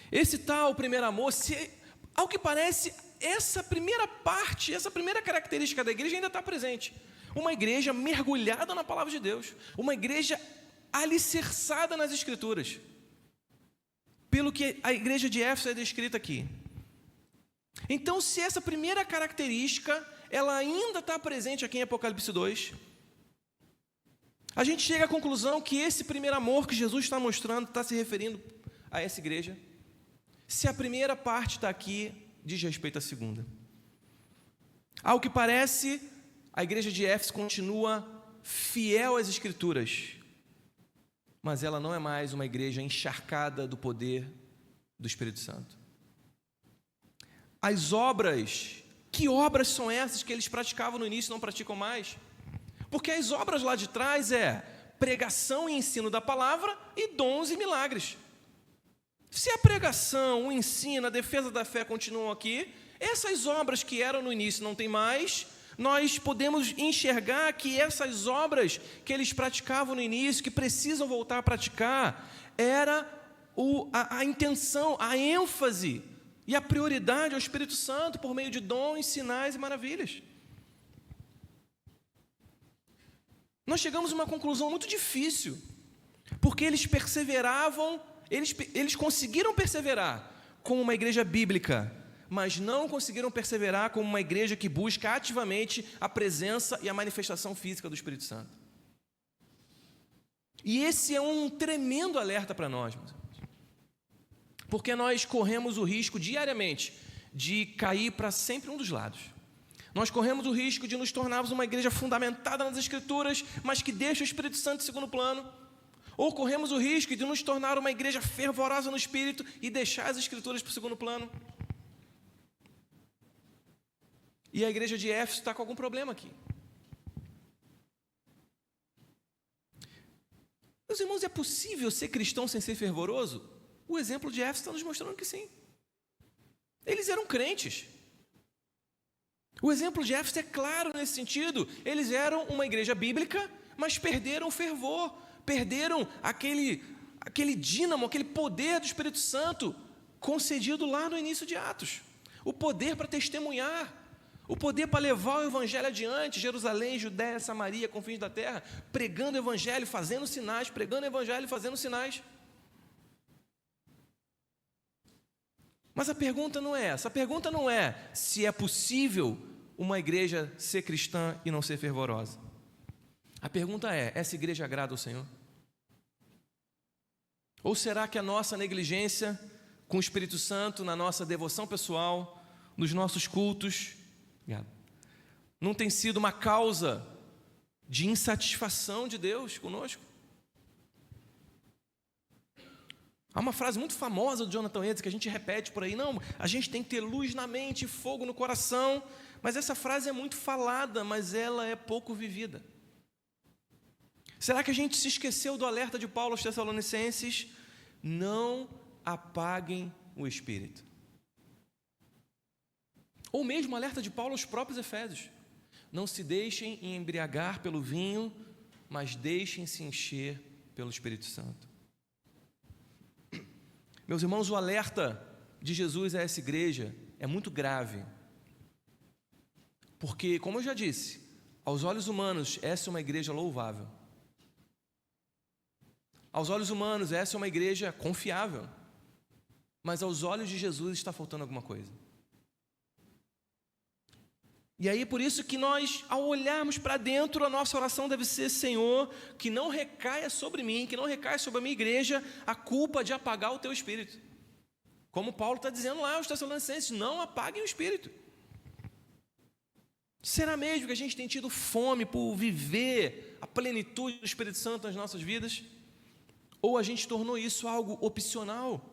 Esse tal primeiro amor, ao que parece, essa primeira parte, essa primeira característica da igreja ainda está presente. Uma igreja mergulhada na palavra de Deus, uma igreja alicerçada nas Escrituras, pelo que a igreja de Éfeso é descrita aqui. Então, se essa primeira característica, ela ainda está presente aqui em Apocalipse 2, a gente chega à conclusão que esse primeiro amor que Jesus está mostrando, está se referindo a essa igreja. Se a primeira parte está aqui, diz respeito à segunda. Ao que parece, a igreja de Éfeso continua fiel às Escrituras, mas ela não é mais uma igreja encharcada do poder do Espírito Santo. As obras, que obras são essas que eles praticavam no início e não praticam mais? Porque as obras lá de trás é pregação e ensino da palavra e dons e milagres. Se a pregação, o ensino, a defesa da fé continuam aqui, essas obras que eram no início não tem mais, nós podemos enxergar que essas obras que eles praticavam no início, que precisam voltar a praticar, era a intenção, a ênfase e a prioridade ao Espírito Santo por meio de dons, sinais e maravilhas. Nós chegamos a uma conclusão muito difícil, porque eles perseveravam, eles conseguiram perseverar como uma igreja bíblica, mas não conseguiram perseverar como uma igreja que busca ativamente a presença e a manifestação física do Espírito Santo. E esse é um tremendo alerta para nós, meus irmãos, porque nós corremos o risco diariamente de cair para sempre um dos lados. Nós corremos o risco de nos tornarmos uma igreja fundamentada nas Escrituras, mas que deixa o Espírito Santo em segundo plano. Ou corremos o risco de nos tornar uma igreja fervorosa no Espírito e deixar as Escrituras para o segundo plano. E a igreja de Éfeso está com algum problema aqui. Meus irmãos, é possível ser cristão sem ser fervoroso? O exemplo de Éfeso está nos mostrando que sim. Eles eram crentes. O exemplo de Éfeso é claro nesse sentido. Eles eram uma igreja bíblica, mas perderam o fervor, perderam aquele dínamo, aquele poder do Espírito Santo concedido lá no início de Atos. O poder para testemunhar, o poder para levar o evangelho adiante, Jerusalém, Judéia, Samaria, confins da terra, pregando o evangelho, fazendo sinais, pregando o evangelho, fazendo sinais. Mas a pergunta não é essa. A pergunta não é se é possível uma igreja ser cristã e não ser fervorosa. A pergunta é: essa igreja agrada ao Senhor? Ou será que a nossa negligência com o Espírito Santo, na nossa devoção pessoal, nos nossos cultos, não tem sido uma causa de insatisfação de Deus conosco? Há uma frase muito famosa do Jonathan Edwards que a gente repete por aí: não, a gente tem que ter luz na mente e fogo no coração. Mas essa frase é muito falada, mas ela é pouco vivida. Será que a gente se esqueceu do alerta de Paulo aos Tessalonicenses? Não apaguem o Espírito. Ou mesmo o alerta de Paulo aos próprios Efésios: não se deixem embriagar pelo vinho, mas deixem-se encher pelo Espírito Santo. Meus irmãos, o alerta de Jesus a essa igreja é muito grave, porque, como eu já disse, aos olhos humanos, essa é uma igreja louvável. Aos olhos humanos, essa é uma igreja confiável. Mas aos olhos de Jesus está faltando alguma coisa. E aí, por isso que nós, ao olharmos para dentro, a nossa oração deve ser: Senhor, que não recaia sobre mim, que não recaia sobre a minha igreja a culpa de apagar o teu Espírito. Como Paulo está dizendo lá aos Tessalonicenses: não apaguem o Espírito. Será mesmo que a gente tem tido fome por viver a plenitude do Espírito Santo nas nossas vidas? Ou a gente tornou isso algo opcional?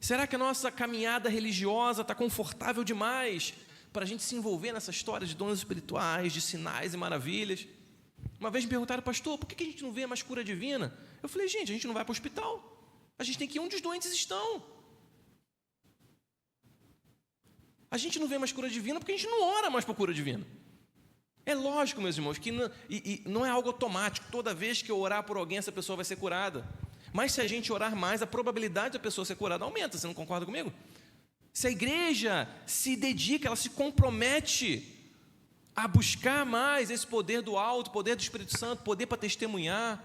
Será que a nossa caminhada religiosa está confortável demais para a gente se envolver nessa história de dons espirituais, de sinais e maravilhas? Uma vez me perguntaram: pastor, por que a gente não vê mais cura divina? Eu falei: gente, a gente não vai para o hospital, a gente tem que ir onde os doentes estão. A gente não vê mais cura divina porque a gente não ora mais por cura divina. É lógico, meus irmãos, que não é algo automático. Toda vez que eu orar por alguém, essa pessoa vai ser curada. Mas se a gente orar mais, a probabilidade da pessoa ser curada aumenta. Você não concorda comigo? Se a igreja se dedica, ela se compromete a buscar mais esse poder do alto, poder do Espírito Santo, poder para testemunhar.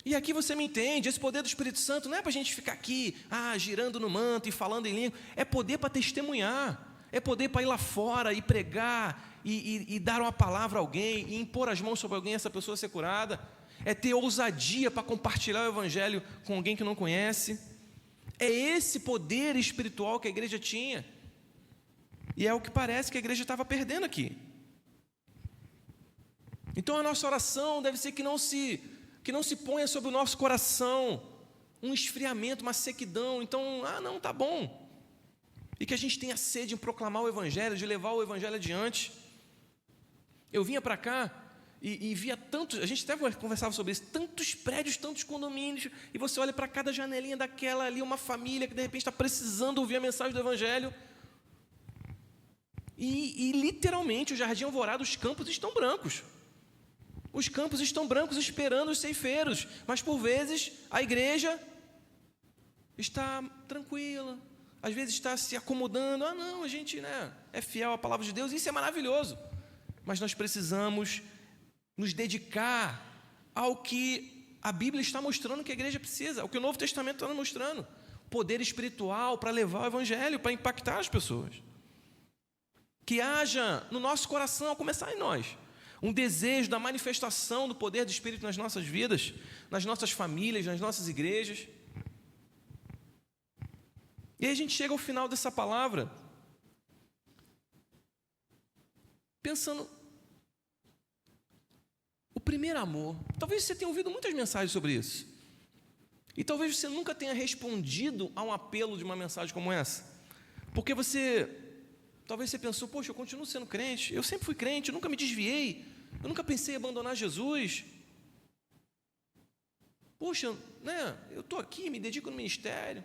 E aqui você me entende, esse poder do Espírito Santo não é para a gente ficar aqui, girando no manto e falando em língua. É poder para testemunhar. É poder para ir lá fora e pregar, e dar uma palavra a alguém, e impor as mãos sobre alguém, essa pessoa ser curada. É ter ousadia para compartilhar o Evangelho com alguém que não conhece. É esse poder espiritual que a igreja tinha. E é o que parece que a igreja estava perdendo aqui. Então a nossa oração deve ser que não se ponha sobre o nosso coração um esfriamento, uma sequidão. Então, não, tá bom. E que a gente tenha sede em proclamar o Evangelho, de levar o Evangelho adiante. Eu vinha para cá e via tantos, a gente até conversava sobre isso, tantos prédios, tantos condomínios, e você olha para cada janelinha daquela ali, uma família que de repente está precisando ouvir a mensagem do Evangelho. E literalmente o Jardim Alvorada, os campos estão brancos. Os campos estão brancos esperando os ceifeiros, mas por vezes a igreja está tranquila, às vezes está se acomodando. Não, a gente é fiel à palavra de Deus, isso é maravilhoso. Mas nós precisamos nos dedicar ao que a Bíblia está mostrando que a igreja precisa, ao que o Novo Testamento está mostrando. Poder espiritual para levar o Evangelho, para impactar as pessoas. Que haja no nosso coração, ao começar em nós, um desejo da manifestação do poder do Espírito nas nossas vidas, nas nossas famílias, nas nossas igrejas. E aí a gente chega ao final dessa palavra, pensando, o primeiro amor. Talvez você tenha ouvido muitas mensagens sobre isso, e talvez você nunca tenha respondido a um apelo de uma mensagem como essa, porque talvez você pensou, poxa, eu continuo sendo crente, eu sempre fui crente, eu nunca me desviei, eu nunca pensei em abandonar Jesus. Poxa, eu estou aqui, me dedico no ministério.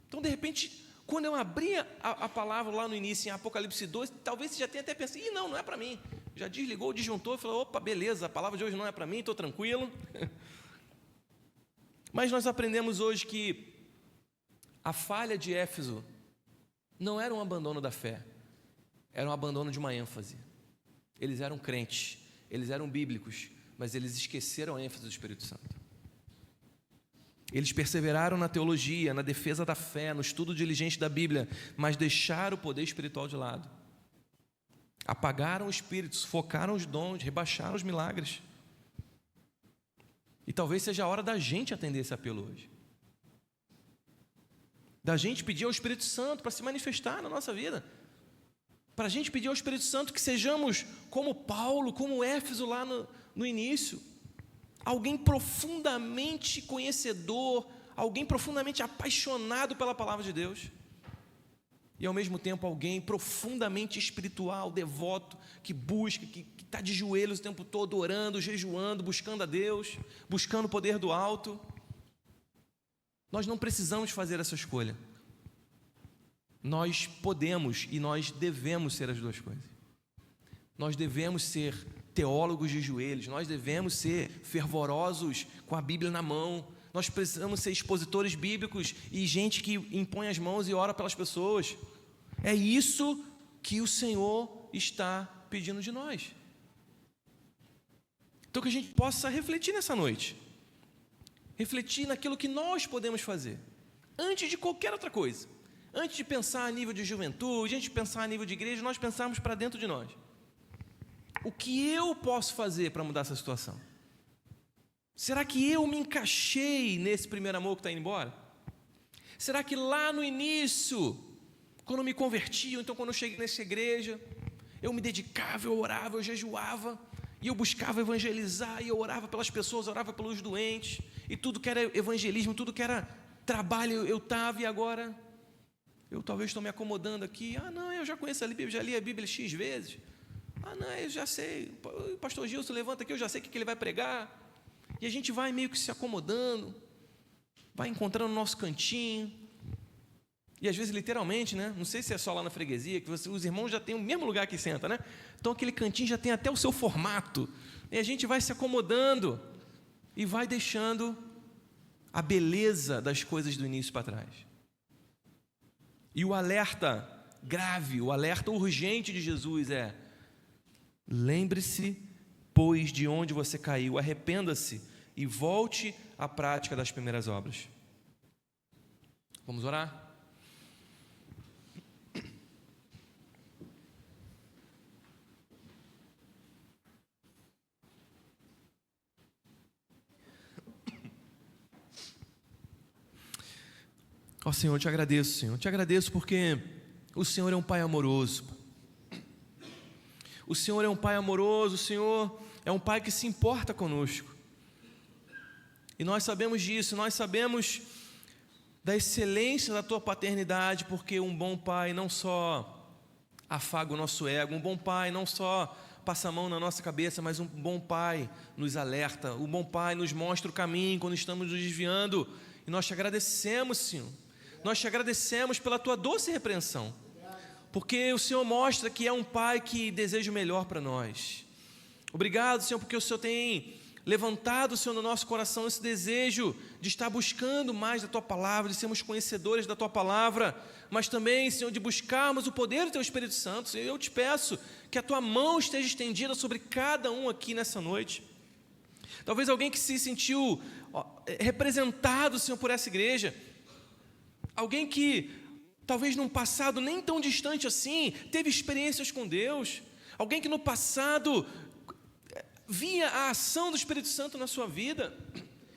Então, de repente, quando eu abri a palavra lá no início, em Apocalipse 2, talvez você já tenha até pensado, não é para mim. Já desligou, disjuntou e falou, opa, beleza, a palavra de hoje não é para mim, estou tranquilo. Mas nós aprendemos hoje que a falha de Éfeso não era um abandono da fé, era um abandono de uma ênfase. Eles eram crentes, eles eram bíblicos, mas eles esqueceram a ênfase do Espírito Santo. Eles perseveraram na teologia, na defesa da fé, no estudo diligente da Bíblia, mas deixaram o poder espiritual de lado. Apagaram o Espírito, focaram os dons, rebaixaram os milagres. E talvez seja a hora da gente atender esse apelo hoje. Da gente pedir ao Espírito Santo para se manifestar na nossa vida. Para a gente pedir ao Espírito Santo que sejamos como Paulo, como Éfeso lá no início. Alguém profundamente conhecedor, alguém profundamente apaixonado pela palavra de Deus. E ao mesmo tempo alguém profundamente espiritual, devoto, que busca, que está de joelhos o tempo todo orando, jejuando, buscando a Deus, buscando o poder do alto. Nós não precisamos fazer essa escolha. Nós podemos e nós devemos ser as duas coisas. Nós devemos ser teólogos de joelhos, nós devemos ser fervorosos com a Bíblia na mão, nós precisamos ser expositores bíblicos e gente que impõe as mãos e ora pelas pessoas. É isso que o Senhor está pedindo de nós. Então que a gente possa refletir nessa noite, refletir naquilo que nós podemos fazer, antes de qualquer outra coisa. Antes de pensar a nível de juventude, antes de pensar a nível de igreja, nós pensarmos para dentro de nós. O que eu posso fazer para mudar essa situação? Será que eu me encaixei nesse primeiro amor que está indo embora? Será que lá no início, quando eu me converti, ou então quando eu cheguei nessa igreja, eu me dedicava, eu orava, eu jejuava, e eu buscava evangelizar, e eu orava pelas pessoas, orava pelos doentes, e tudo que era evangelismo, tudo que era trabalho eu estava, e agora eu talvez estou me acomodando aqui. Não, eu já conheço a Bíblia, já li a Bíblia X vezes. Não, eu já sei, o pastor Gilson levanta aqui, eu já sei o que ele vai pregar. E a gente vai meio que se acomodando, vai encontrando o nosso cantinho. E às vezes literalmente, né? Não sei se é só lá na freguesia, que os irmãos já têm o mesmo lugar que senta, né? Então aquele cantinho já tem até o seu formato. E a gente vai se acomodando e vai deixando a beleza das coisas do início para trás. E o alerta grave, o alerta urgente de Jesus é: lembre-se, pois, de onde você caiu, arrependa-se e volte à prática das primeiras obras. Vamos orar? Ó Senhor, eu te agradeço, Senhor. Eu te agradeço porque o Senhor é um Pai amoroso. O Senhor é um Pai amoroso, o Senhor é um Pai que se importa conosco. E nós sabemos disso, nós sabemos da excelência da Tua paternidade, porque um bom Pai não só afaga o nosso ego, um bom Pai não só passa a mão na nossa cabeça, mas um bom Pai nos alerta, um bom Pai nos mostra o caminho quando estamos nos desviando. E nós te agradecemos, Senhor. Nós te agradecemos pela Tua doce repreensão, porque o Senhor mostra que é um Pai que deseja o melhor para nós. Obrigado, Senhor, porque o Senhor tem levantado, Senhor, no nosso coração esse desejo de estar buscando mais da Tua palavra, de sermos conhecedores da Tua palavra, mas também, Senhor, de buscarmos o poder do Teu Espírito Santo. Senhor, eu te peço que a Tua mão esteja estendida sobre cada um aqui nessa noite. Talvez alguém que se sentiu representado, Senhor, por essa igreja, alguém que talvez num passado nem tão distante assim teve experiências com Deus, alguém que no passado via a ação do Espírito Santo na sua vida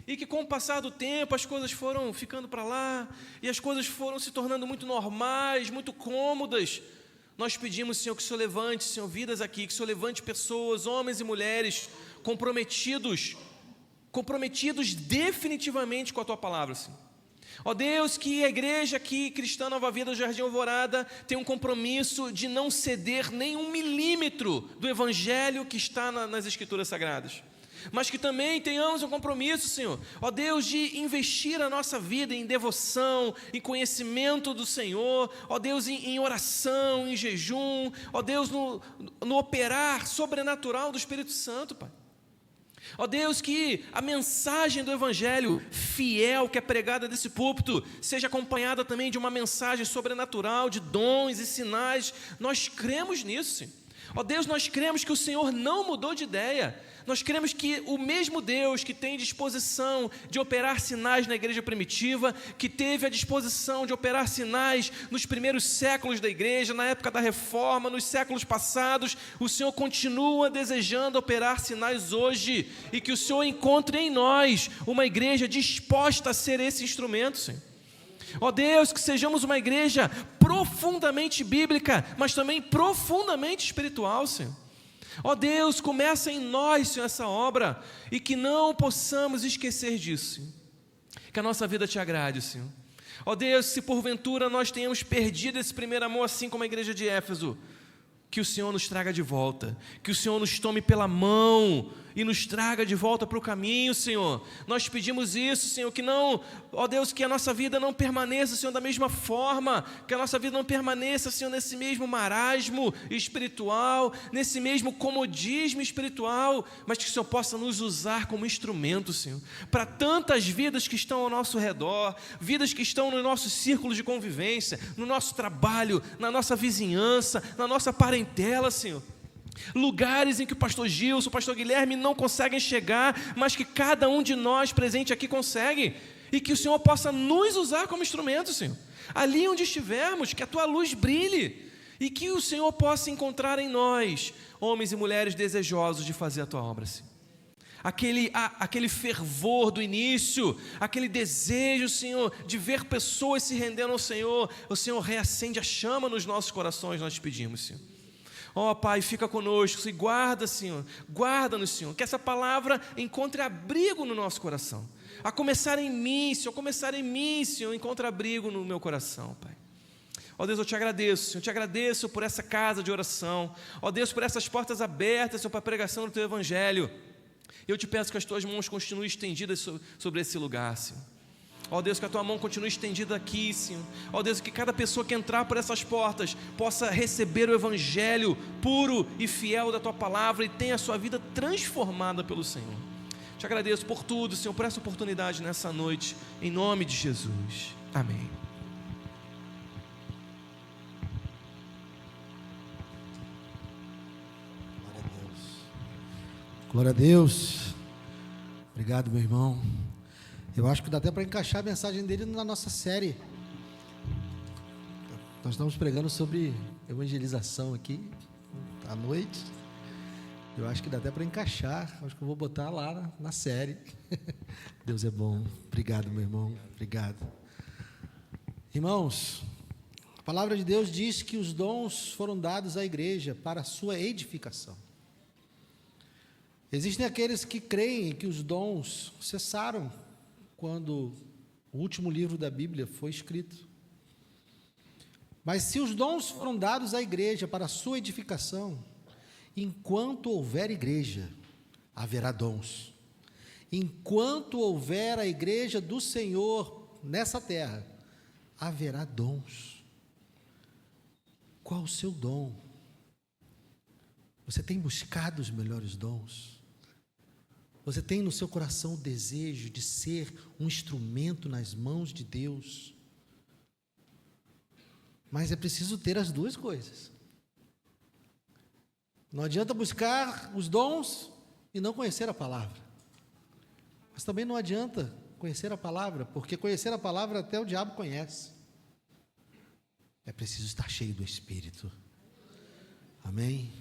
e que com o passar do tempo as coisas foram ficando para lá e as coisas foram se tornando muito normais, muito cômodas. Nós pedimos, Senhor, que o Senhor levante, Senhor, vidas aqui, que o Senhor levante pessoas, homens e mulheres comprometidos definitivamente com a Tua palavra, Senhor. Ó Deus, que a igreja aqui, Cristã Nova Vida do Jardim Alvorada, tem um compromisso de não ceder nem 1 milímetro do Evangelho que está nas Escrituras Sagradas, mas que também tenhamos um compromisso, Senhor, ó Deus, de investir a nossa vida em devoção, em conhecimento do Senhor, ó Deus, em oração, em jejum, ó Deus, no operar sobrenatural do Espírito Santo, Pai. Ó Deus, que a mensagem do Evangelho fiel que é pregada desse púlpito seja acompanhada também de uma mensagem sobrenatural, de dons e sinais. Nós cremos nisso, Senhor. Ó Deus, nós cremos que o Senhor não mudou de ideia. Nós cremos que o mesmo Deus que tem disposição de operar sinais na igreja primitiva, que teve a disposição de operar sinais nos primeiros séculos da igreja, na época da reforma, nos séculos passados, o Senhor continua desejando operar sinais hoje, e que o Senhor encontre em nós uma igreja disposta a ser esse instrumento, Senhor. Ó Deus, que sejamos uma igreja profundamente bíblica, mas também profundamente espiritual, Senhor. Ó Deus, começa em nós, Senhor, essa obra, e que não possamos esquecer disso, Senhor. Que a nossa vida te agrade, Senhor. Ó Deus, se porventura nós tenhamos perdido esse primeiro amor, assim como a igreja de Éfeso, que o Senhor nos traga de volta, que o Senhor nos tome pela mão e nos traga de volta para o caminho, Senhor. Nós pedimos isso, Senhor, que não, ó Deus, que a nossa vida não permaneça, Senhor, da mesma forma, que a nossa vida não permaneça, Senhor, nesse mesmo marasmo espiritual, nesse mesmo comodismo espiritual, mas que o Senhor possa nos usar como instrumento, Senhor, para tantas vidas que estão ao nosso redor, vidas que estão no nosso círculo de convivência, no nosso trabalho, na nossa vizinhança, na nossa parentela, Senhor. Lugares em que o pastor Gilson, o pastor Guilherme não conseguem chegar, mas que cada um de nós presente aqui consegue, e que o Senhor possa nos usar como instrumento, Senhor. Ali onde estivermos, que a Tua luz brilhe, e que o Senhor possa encontrar em nós homens e mulheres desejosos de fazer a Tua obra, Senhor. Aquele fervor do início, aquele desejo, Senhor, de ver pessoas se rendendo ao Senhor, o Senhor reacende a chama nos nossos corações, nós te pedimos, Senhor. Ó Pai, fica conosco e guarda, Senhor, guarda-nos, Senhor, que essa palavra encontre abrigo no nosso coração. A começar em mim, Senhor, encontre abrigo no meu coração, Pai. Ó Deus, eu te agradeço, Senhor, eu te agradeço por essa casa de oração. Ó Deus, por essas portas abertas, Senhor, para a pregação do Teu Evangelho. Eu te peço que as Tuas mãos continuem estendidas sobre esse lugar, Senhor. Ó Deus, que a tua mão continue estendida aqui, Senhor. Ó Deus, que cada pessoa que entrar por essas portas possa receber o evangelho puro e fiel da tua palavra e tenha a sua vida transformada pelo Senhor. Te agradeço por tudo, Senhor, por essa oportunidade nessa noite, em nome de Jesus. Amém. Glória a Deus. Glória a Deus. Obrigado, meu irmão. Eu acho que dá até para encaixar a mensagem dele na nossa série. Nós estamos pregando sobre evangelização aqui à noite. Eu acho que dá até para encaixar. Acho que eu vou botar lá na série. Deus é bom. Obrigado, meu irmão. Obrigado. Irmãos, a palavra de Deus diz que os dons foram dados à igreja para a sua edificação. Existem aqueles que creem que os dons cessaram quando o último livro da Bíblia foi escrito. Mas se os dons foram dados à igreja para a sua edificação, enquanto houver igreja, haverá dons. Enquanto houver a igreja do Senhor nessa terra, haverá dons. Qual o seu dom? Você tem buscado os melhores dons? Você tem no seu coração o desejo de ser um instrumento nas mãos de Deus? Mas é preciso ter as duas coisas. Não adianta buscar os dons e não conhecer a palavra. Mas também não adianta conhecer a palavra, porque conhecer a palavra até o diabo conhece. É preciso estar cheio do Espírito. Amém?